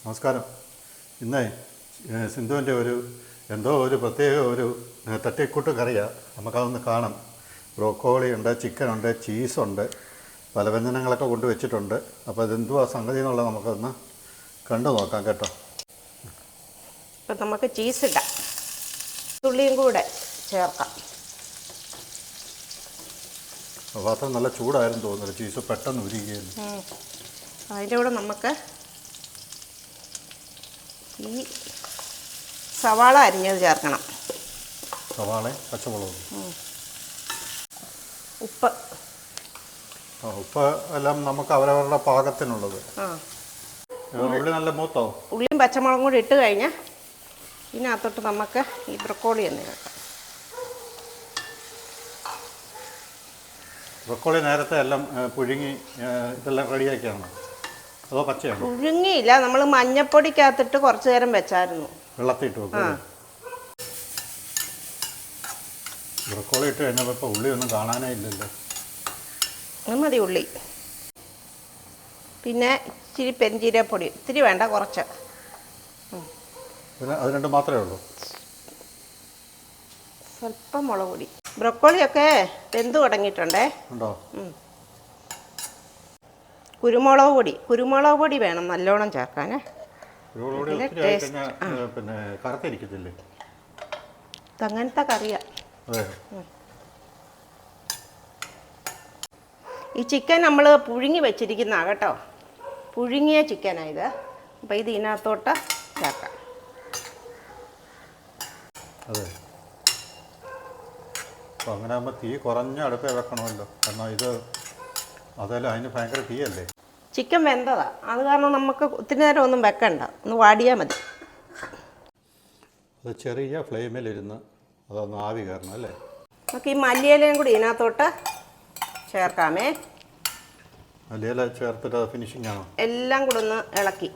നമസ്കാരം. ഇന്ന് സിന്ധുവിൻ്റെ എന്തോ ഒരു പ്രത്യേക തട്ടിക്കൂട്ട് കറിയാണ്. നമുക്കതൊന്ന് കാണാം. ബ്രോക്കോളി ഉണ്ട്, ചിക്കനുണ്ട്, ചീസുണ്ട്, പല വ്യഞ്ജനങ്ങളൊക്കെ കൊണ്ടുവച്ചിട്ടുണ്ട്. അപ്പോൾ ഇതെന്തുവാ സംഗതി എന്നുള്ളത് നമുക്കൊന്ന് കണ്ടു നോക്കാം കേട്ടോ. ഇപ്പം നമുക്ക് ചീസ് ഇടാം, തുള്ളിയും കൂടെ ചേർക്കാം. പാത്രം നല്ല ചൂടായിരുന്നു തോന്നുന്നില്ല, ചീസ് പെട്ടെന്ന് ഉരുകിയായിരുന്നു. അതിൻ്റെ കൂടെ നമുക്ക് ഈ സവാള അരിഞ്ഞത് ചേർക്കണം. സവാള, പച്ചമുളക്, ഉപ്പ്. ഉപ്പ് എല്ലാം നമുക്ക് അവരവരുടെ പാകത്തിനുള്ളത്. ഉള്ളി നല്ല മൂത്തോ? ഉള്ളിയും പച്ചമുളകും കൂടി ഇട്ട് കഴിഞ്ഞാൽ ഇതിനകത്തോട്ട് നമുക്ക് ഈ ബ്രൊക്കോളി എന്ന് ചേർക്കാം. ബ്രൊക്കോളി നേരത്തെ എല്ലാം പുഴുങ്ങി ഇതെല്ലാം റെഡിയാക്കിയാണോ അതോ പച്ചയാണോ? പുഴുങ്ങിയില്ല, നമ്മൾ മഞ്ഞപ്പൊടിക്കകത്തിട്ട് കുറച്ച് നേരം വെച്ചായിരുന്നു. വെള്ളത്തിട്ട് വെക്കും. ബ്രൊക്കോളി ഇട്ട് കഴിഞ്ഞപ്പോൾ ഇപ്പോൾ ഉള്ളി ഒന്നും കാണാനേ ഇല്ലല്ലോ. മതി ഉള്ളി. പിന്നെ ഇച്ചിരി പെരിഞ്ചീരകപ്പൊടി, ഇത്തിരി വേണ്ട, കുറച്ച്. പിന്നെ അത് രണ്ടും മാത്രമേ ഉള്ളൂ. സ്വല്പം മുളക് പൊടി. ബ്രൊക്കോളിയൊക്കെ വെന്ത് തുടങ്ങിയിട്ടുണ്ടേ. ഉണ്ടോ? കുരുമുളക് പൊടി വേണം നല്ലോണം ചേർക്കാൻ. പിന്നെ കറുത്തിരിക്കത്തില്ലേ? അങ്ങനത്തെ കറിയാ. ഈ ചിക്കൻ നമ്മൾ പുഴുങ്ങി വെച്ചിരിക്കുന്ന കേട്ടോ, പുഴുങ്ങിയ ചിക്കനായത്. അപ്പോൾ ഇത് ഇതിനകത്തോട്ട് ചേർക്കാം. അതെ, അപ്പോൾ അങ്ങനെ ആകുമ്പോൾ തീ കുറഞ്ഞ അടുപ്പേ വെക്കണമല്ലോ, കാരണം ഇത് അതല്ല അതിന് ഭയങ്കര തീയല്ലേ. ചിക്കൻ വെന്തതാ, അത് കാരണം നമുക്ക് ഒത്തിരി നേരം ഒന്നും വെക്കണ്ട, ഒന്ന് വാടിയാൽ മതി. അത് ചെറിയ ഫ്ലെയിമിലിരുന്ന് അതൊന്ന് ആവി കയറണം അല്ലേ. നമുക്ക് ഈ മല്ലിയിലയും കൂടി ഇതിനകത്തോട്ട് ചേർക്കാമേ. മല്ലിയില ചേർത്തിട്ട് ഫിനിഷിംഗ് ആണോ? എല്ലാം കൂടെ ഒന്ന് ഇളക്കി.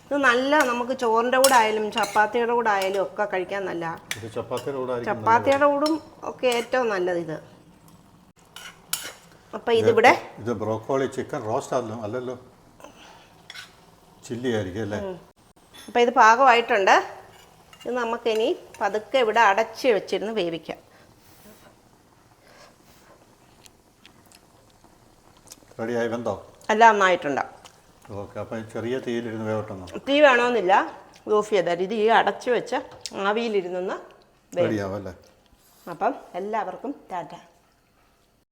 ഇത് നല്ല, നമുക്ക് ചോറിൻ്റെ കൂടെ ആയാലും ചപ്പാത്തിയുടെ കൂടെ ആയാലും ഒക്കെ കഴിക്കാൻ നല്ല. ചപ്പാത്തിയുടെ കൂടെ ഒക്കെ ഏറ്റവും നല്ലത് ഇത്. അപ്പം ഇതിവിടെ ഇത് ബ്രോക്കോളി ചിക്കൻ റോസ്റ്റ് അല്ലല്ലോ, ചില്ലി ആയിരിക്കും അല്ലേ. അപ്പം ഇത് പാകമായിട്ടുണ്ട്. ഇത് നമുക്കിനി പതുക്കെ ഇവിടെ അടച്ച് വെച്ചിരുന്ന് വേവിക്കാം. റെഡിയായി വെന്തോ? എല്ലാം നന്നായിട്ടുണ്ട്. ഓക്കെ, അപ്പം ചെറിയ തീയിലിരുന്ന് വേവട്ടെന്നോ? തീ വേണമെന്നില്ല, ഓഫ് ചെയ്താൽ ഇത് ഈ അടച്ച് വെച്ച് ആവിയിലിരുന്ന് റെഡിയാവും അല്ലേ. അപ്പം എല്ലാവർക്കും ടാറ്റ.